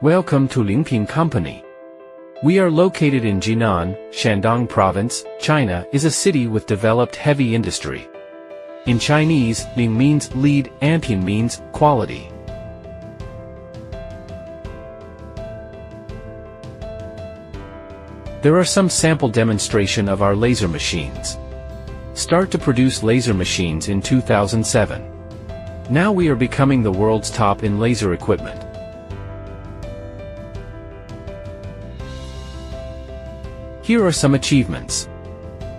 Welcome to Leapion Company. We are located in Jinan, Shandong Province, China is a city with developed heavy industry. In Chinese, Ling means lead, and Pian means quality. There are some sample demonstration of our laser machines. Start to produce laser machines in 2007. Now we are becoming the world's top in laser equipment. Here are some achievements.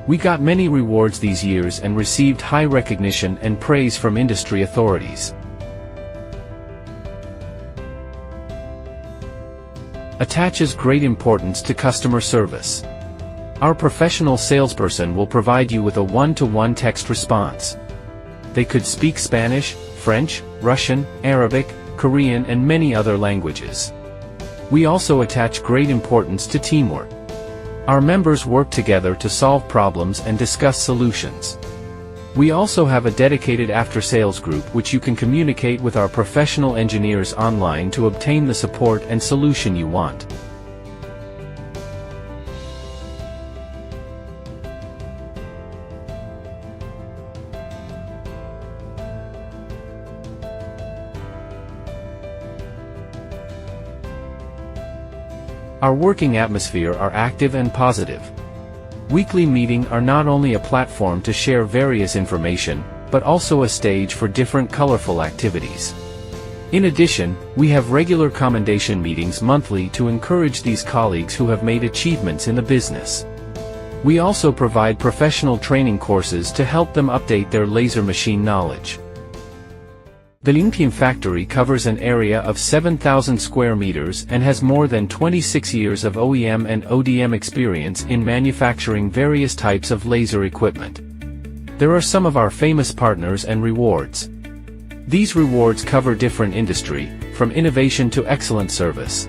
We got many rewards these years and received high recognition and praise from industry authorities. Attaches great importance to customer service. Our professional salesperson will provide you with a one-to-one text response. They could speak Spanish, French, Russian, Arabic, Korean and many other languages. We also attach great importance to teamwork. Our members work together to solve problems and discuss solutions. We also have a dedicated after-sales group which you can communicate with our professional engineers online to obtain the support and solution you want. Our working atmosphere are active and positive. Weekly meetings are not only a platform to share various information, but also a stage for different colorful activities. In addition, we have regular commendation meetings monthly to encourage these colleagues who have made achievements in the business. We also provide professional training courses to help them update their laser machine knowledge. The Leapion factory covers an area of 7,000 square meters and has more than 26 years of OEM and ODM experience in manufacturing various types of laser equipment. There are some of our famous partners and rewards. These rewards cover different industry, from innovation to excellent service,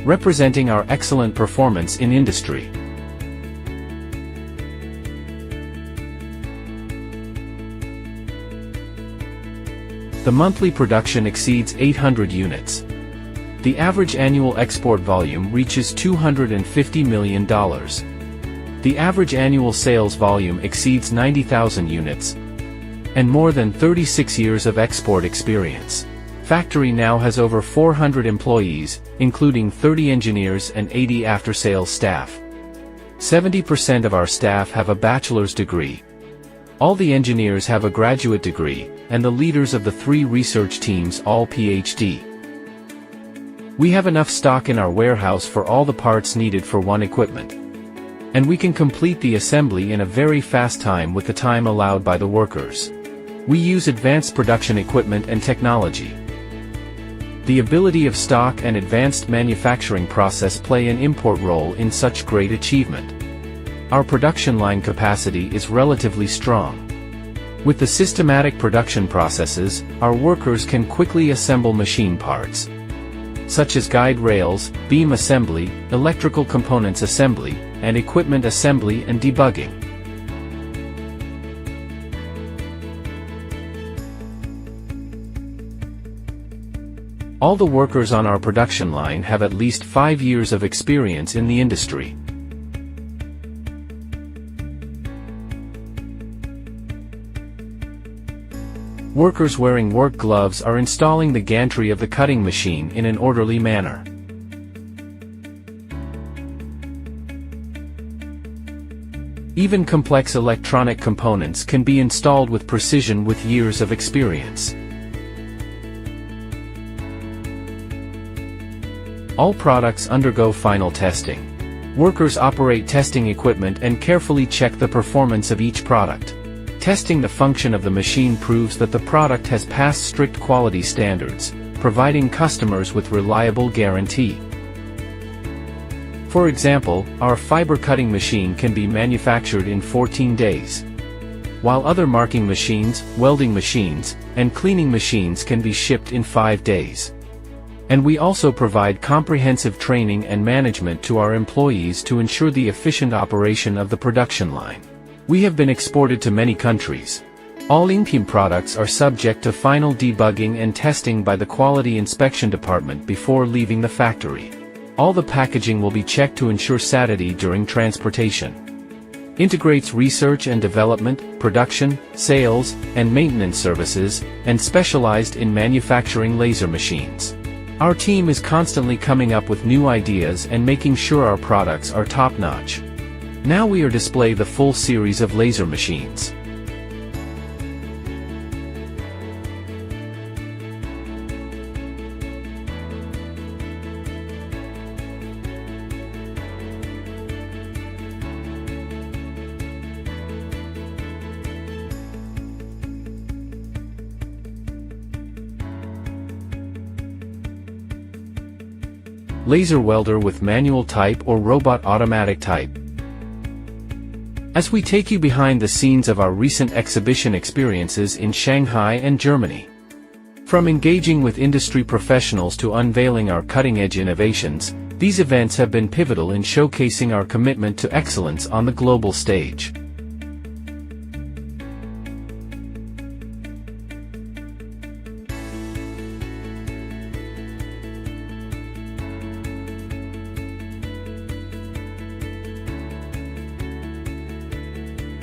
representing our excellent performance in industry. The monthly production exceeds 800 units. The average annual export volume reaches $250 million. The average annual sales volume exceeds 90,000 units. And more than 36 years of export experience. Factory now has over 400 employees, including 30 engineers and 80 after-sales staff. 70% of our staff have a bachelor's degree. All the engineers have a graduate degree, and the leaders of the 3 research teams all PhD. We have enough stock in our warehouse for all the parts needed for one equipment. And we can complete the assembly in a very fast time with the time allowed by the workers. We use advanced production equipment and technology. The ability of stock and advanced manufacturing process play an important role in such great achievement. Our production line capacity is relatively strong. With the systematic production processes, our workers can quickly assemble machine parts, such as guide rails, beam assembly, electrical components assembly, and equipment assembly and debugging. All the workers on our production line have at least 5 years of experience in the industry. Workers wearing work gloves are installing the gantry of the cutting machine in an orderly manner. Even complex electronic components can be installed with precision with years of experience. All products undergo final testing. Workers operate testing equipment and carefully check the performance of each product. Testing the function of the machine proves that the product has passed strict quality standards, providing customers with reliable guarantee. For example, our fiber cutting machine can be manufactured in 14 days. While other marking machines, welding machines, and cleaning machines can be shipped in 5 days. And we also provide comprehensive training and management to our employees to ensure the efficient operation of the production line. We have been exported to many countries. All Leapion products are subject to final debugging and testing by the Quality Inspection Department before leaving the factory. All the packaging will be checked to ensure sanity during transportation. Integrates research and development, production, sales, and maintenance services, and specialized in manufacturing laser machines. Our team is constantly coming up with new ideas and making sure our products are top-notch. Now we are display the full series of laser machines. Laser welder with manual type or robot automatic type. As we take you behind the scenes of our recent exhibition experiences in Shanghai and Germany. From engaging with industry professionals to unveiling our cutting-edge innovations, these events have been pivotal in showcasing our commitment to excellence on the global stage.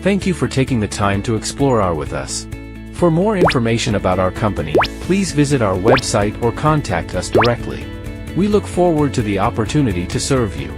Thank you for taking the time to explore our with us. For more information about our company, please visit our website or contact us directly. We look forward to the opportunity to serve you.